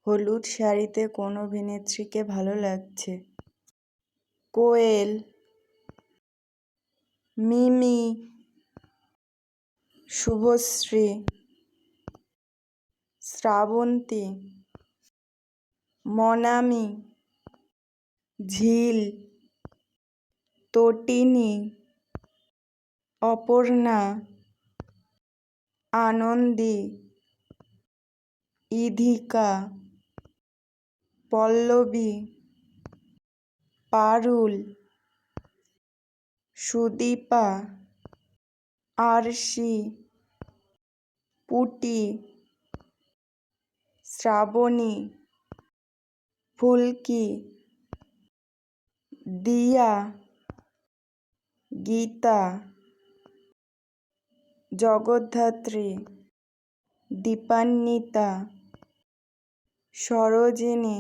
হলুদ শাড়িতে কোন অভিনেত্রীকে ভালো লাগছে? কোয়েল, মিমি, শুভশ্রী, শ্রাবন্তী, মনামি, ঝিল, তটিনী, অপর্ণা, আনন্দী, ইধিকা, পল্লবী, পারুল, সুদীপা, আরশি, পুটি, শ্রাবণী, ফুলকি, দিয়া, গীতা, জগদ্ধাত্রী, দীপান্বিতা, সরোজিনী,